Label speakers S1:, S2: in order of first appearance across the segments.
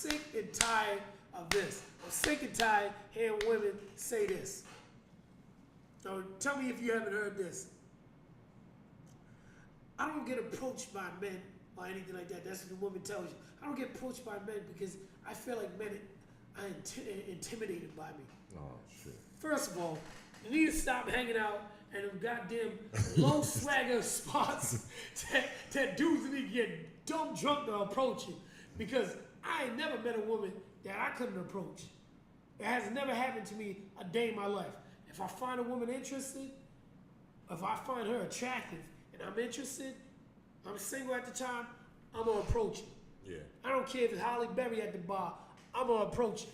S1: sick and tired of this. I'm sick and tired hearing women say this. So tell me if you haven't heard this. I don't get approached by men or anything like that. That's what the woman tells you. I don't get approached by men because I feel like men are intimidated by me.
S2: Oh, shit.
S1: First of all, you need to stop hanging out in them goddamn low swagger spots that dudes need to get dumb drunk to approach you. Because I ain't never met a woman that I couldn't approach. It has never happened to me a day in my life. If I find a woman interested, if I find her attractive and I'm interested, I'm single at the time, I'm gonna approach her.
S2: Yeah.
S1: I don't care if it's Holly Berry at the bar, I'm gonna approach her.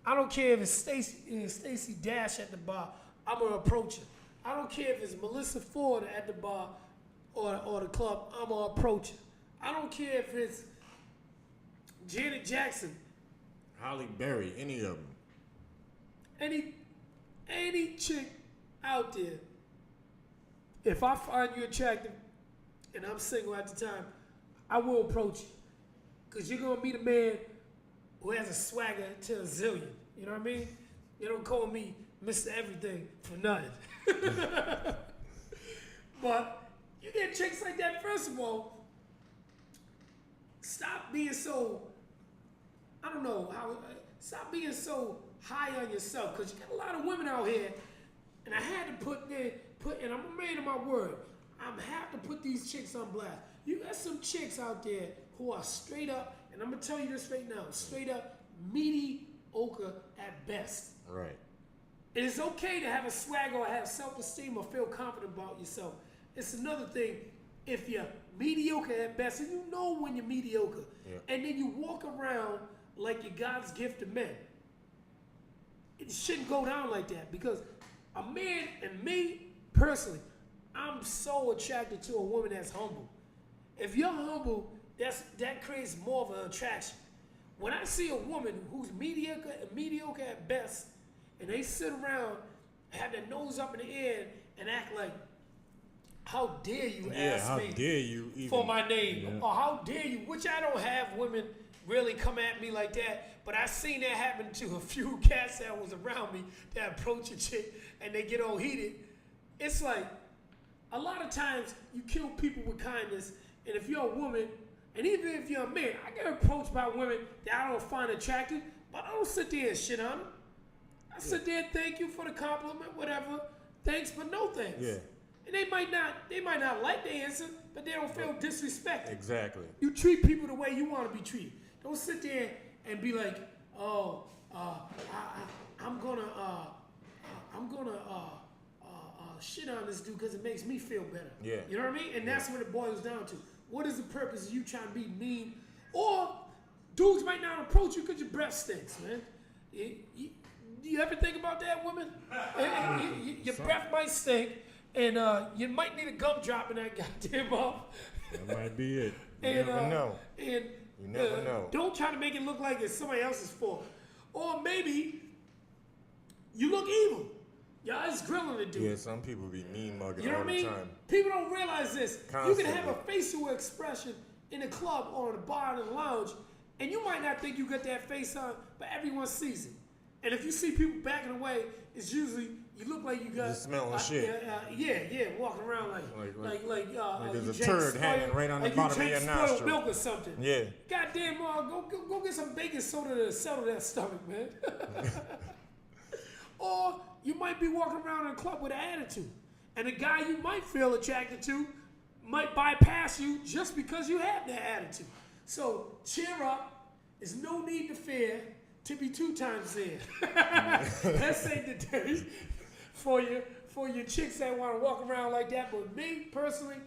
S1: I don't care if it's Stacey Dash at the bar, I'm gonna approach her. I don't care if it's Melissa Ford at the bar or the club, I'm gonna approach her. I don't care if it's Janet Jackson,
S2: Holly Berry, any of them.
S1: Any chick out there, if I find you attractive and I'm single at the time, I will approach you. Because you're going to meet a man who has a swagger to a zillion. You know what I mean? You don't call me Mr. Everything for nothing. But you get chicks like that, first of all, stop being so, I don't know, stop being so high on yourself. Because you got a lot of women out here, and I had to and I'm a man of my word, I have to put these chicks on blast. You got some chicks out there who are straight up, and I'm going to tell you this right now, straight up mediocre at best.
S2: Right.
S1: It is okay to have a swagger or have self-esteem or feel confident about yourself. It's another thing if you're mediocre at best, and you know when you're mediocre, and then you walk around like you're God's gift to men. It shouldn't go down like that, because a man, and me personally, I'm so attracted to a woman that's humble. If you're humble, that creates more of an attraction. When I see a woman who's mediocre at best, and they sit around, have their nose up in the air, and act like, how dare you ask me
S2: dare you even,
S1: for my name? Or how dare you, which I don't have women really come at me like that, but I seen that happen to a few cats that was around me that approach a chick and they get all heated. It's like, a lot of times you kill people with kindness, and if you're a woman, and even if you're a man, I get approached by women that I don't find attractive, but I don't sit there and shit on them. I sit there and thank you for the compliment, whatever. Thanks, but no thanks.
S2: Yeah.
S1: And they might not like the answer, but they don't feel disrespected.
S2: Exactly.
S1: You treat people the way you want to be treated. Don't sit there and be like, oh, I'm gonna shit on this dude because it makes me feel better.
S2: Yeah.
S1: You know what I mean? And that's what it boils down to. What is the purpose of you trying to be mean? Or dudes might not approach you because your breath stinks, man. You ever think about that, woman? Your breath might stink, and you might need a gumdrop in that goddamn mouth.
S2: That might be it. You never know.
S1: And
S2: you never know.
S1: Don't try to make it look like it's somebody else's fault. Or maybe you look evil. Your eyes grilling the dude.
S2: Yeah, some people be mean mugging
S1: all
S2: the time.
S1: People don't realize this.
S2: Constantly.
S1: You can have a facial expression in a club or in a bar in a lounge, and you might not think you got that face on, but everyone sees it. And if you see people backing away, it's usually you look like you got
S2: just smelling shit.
S1: Walking around like
S2: there's a turd hanging right on the bottom of your nostril.
S1: Milk or something.
S2: Yeah.
S1: Goddamn, go get some baking soda to settle that stomach, man. Or you might be walking around in a club with an attitude, and a guy you might feel attracted to might bypass you just because you have that attitude. So cheer up. There's no need to fear. Tippy 2 times there. That's ain't the day for your chicks that want to walk around like that. But me personally,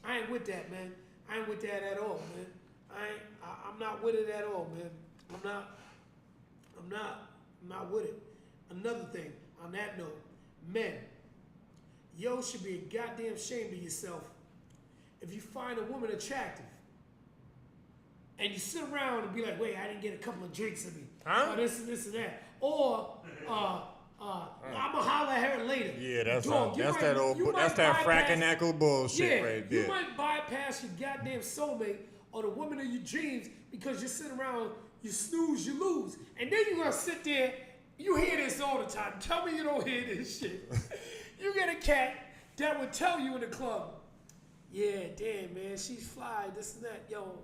S1: I ain't with that, man. I ain't with that at all, man. I'm not with it at all, man. I'm not with it. Another thing on that note, men, yo should be goddamn ashamed of yourself if you find a woman attractive and you sit around and be like, wait, I didn't get a couple of drinks in me.
S2: Huh?
S1: Or this and that. Or I'm gonna holler at her later.
S2: Yeah, that's
S1: that
S2: that fracking bullshit right there.
S1: You might bypass your goddamn soulmate or the woman of your dreams because you're sitting around you snooze, you lose. And then you're going to sit there. You hear this all the time. Tell me you don't hear this shit. You get a cat that would tell you in the club, yeah, damn, man, she's fly, this and that. Yo,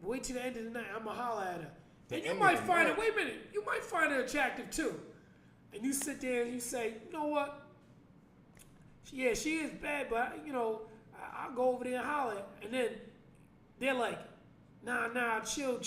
S1: wait till the end of the night. I'm going to holler at her. And you might find it, wait a minute, you might find her attractive too. And you sit there and you say, you know what? Yeah, she is bad, but, you know, I'll go over there and holler. And then they're like, nah, chill.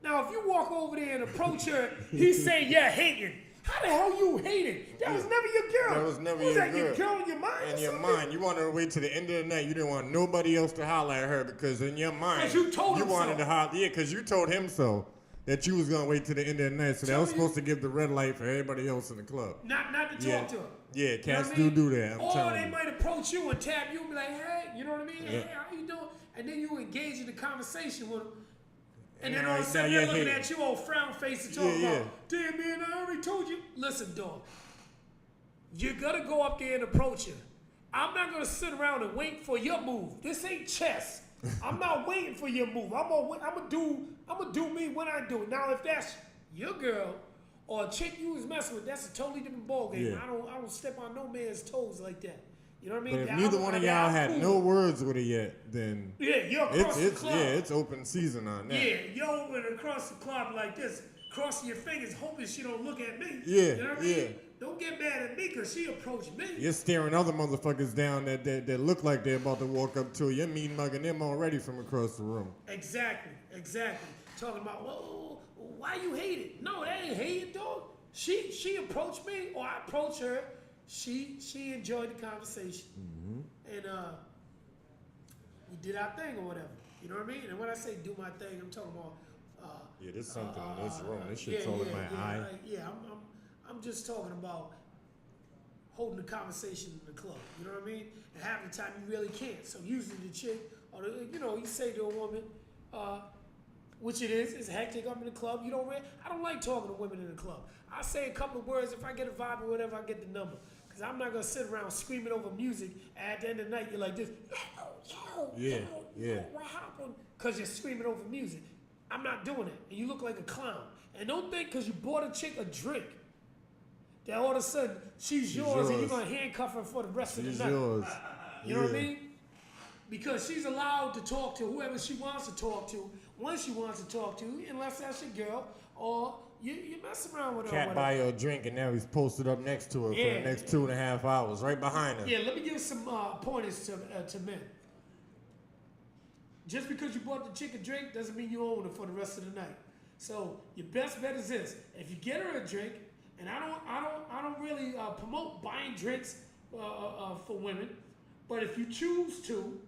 S1: Now, if you walk over there and approach her, he's saying, yeah, hating. How the hell you hating? That was never your girl.
S2: That was never
S1: your girl.
S2: Was that your
S1: girl in your mind?
S2: In your mind. You wanted to wait till the end of the night. You didn't want nobody else to holler at her because in your mind,
S1: because you told him
S2: wanted
S1: so.
S2: to holler. Yeah, because you told him so. That you was gonna wait till the end of the night, so that was supposed to give the red light for everybody else in the club.
S1: Not to talk to her.
S2: Yeah, cats
S1: you know
S2: do that.
S1: Or they might approach you and tap you and be like, hey, you know what I mean? Yeah. Hey, how you doing? And then you engage in the conversation with them. And then all of a sudden they're looking at you, old frown face, and talking about, damn man, I already told you. Listen, dog, you're gonna go up there and approach her. I'm not gonna sit around and wait for your move. This ain't chess. I'm not waiting for your move. I'm gonna do me when I do it. Now, if that's your girl or a chick you was messing with, that's a totally different ballgame.
S2: Yeah.
S1: I don't step on no man's toes like that. You know what I
S2: But
S1: mean?
S2: if neither one of y'all had no words with it yet, then
S1: you're across the club.
S2: Yeah, it's open season on that.
S1: Yeah, you're over across the club like this, crossing your fingers, hoping she don't look at me.
S2: Yeah,
S1: you know what I mean? Don't get mad at me because she approached me.
S2: You're staring other motherfuckers down that look like they're about to walk up to you. You're mean mugging them already from across the room.
S1: Exactly. Talking about, whoa, why you hate it? No, that ain't hating, dog. She approached me or I approached her. She enjoyed the conversation. Mm-hmm. And we did our thing or whatever. You know what I mean? And when I say do my thing, I'm talking about
S2: there's something in this room. This shit's all in my eye.
S1: I'm just talking about holding the conversation in the club. You know what I mean? And half the time you really can't. So usually the chick, or you say to a woman, which it is, it's hectic up in the club. I don't like talking to women in the club. I say a couple of words. If I get a vibe or whatever, I get the number. Because I'm not going to sit around screaming over music. And at the end of the night, you're like this, yo, what happened? Because you're screaming over music. I'm not doing it. And you look like a clown. And don't think because you bought a chick a drink that all of a sudden she's yours and you're going to handcuff her for the rest of the night.
S2: Yours.
S1: You know what I mean? Because she's allowed to talk to whoever she wants to talk to, when she wants to talk to, unless that's your girl, or you mess around with her.
S2: Cat buy her a drink and now he's posted up next to her for the next 2.5 hours, right behind her.
S1: Yeah, let me give some pointers to men. Just because you bought the chick a drink doesn't mean you own her for the rest of the night. So your best bet is this: if you get her a drink, and I don't really promote buying drinks for women, but if you choose to,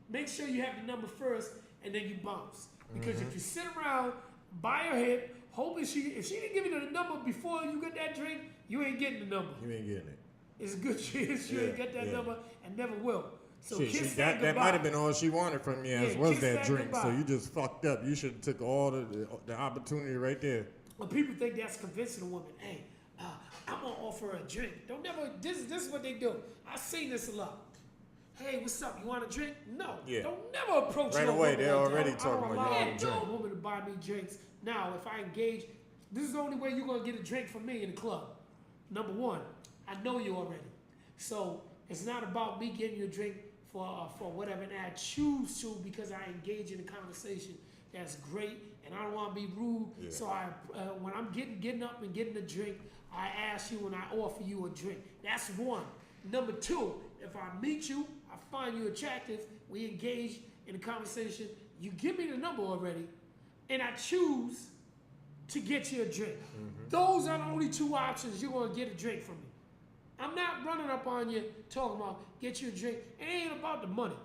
S1: make sure you have the number first and then you bounce. Because if you sit around, buy her hit, hoping if she didn't give you the number before you get that drink, you ain't getting the number.
S2: You ain't getting it.
S1: It's a good chance you ain't get that number and never will. So
S2: that might have been all she wanted from you, as was that drink. Goodbye. So you just fucked up. You should have took all the opportunity right there.
S1: Well, people think that's convincing a woman. Hey, I'm gonna offer her a drink. This is what they do. I've seen this a lot. Hey, what's up? You want a drink? No. Yeah. Don't never approach
S2: right away. They're already talking about you want a drink.
S1: I don't a woman to buy me drinks. Now, if I engage, this is the only way you're gonna get a drink from me in the club. Number one, I know you already, so it's not about me getting you a drink for whatever, and I choose to because I engage in a conversation. That's great, and I don't want to be rude. Yeah. So when I'm getting up and getting a drink, I ask you and I offer you a drink. That's one. Number two, if I meet you, I find you attractive, we engage in a conversation, you give me the number already, and I choose to get you a drink. Mm-hmm. Those are the only two options you're going to get a drink from me. I'm not running up on you talking about get you a drink. It ain't about the money.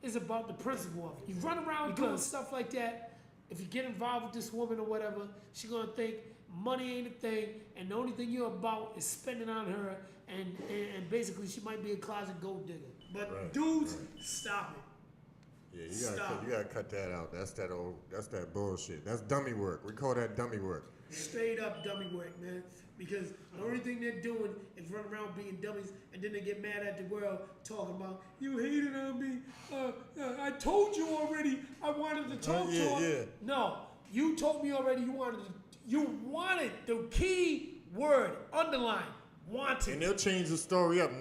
S1: It's about the principle of it. You run around doing stuff like that, if you get involved with this woman or whatever, she's going to think money ain't a thing, and the only thing you're about is spending on her, and basically she might be a closet gold digger. But dudes, stop it.
S2: Yeah, you gotta cut that out. That's that bullshit. That's dummy work. We call that dummy work.
S1: Straight up dummy work, man. Because the only thing they're doing is run around being dummies, and then they get mad at the world talking about, you hated on me. I told you already I wanted to talk to her. Yeah. No, You told me already you wanted the key word, underline, wanted.
S2: And they'll change the story up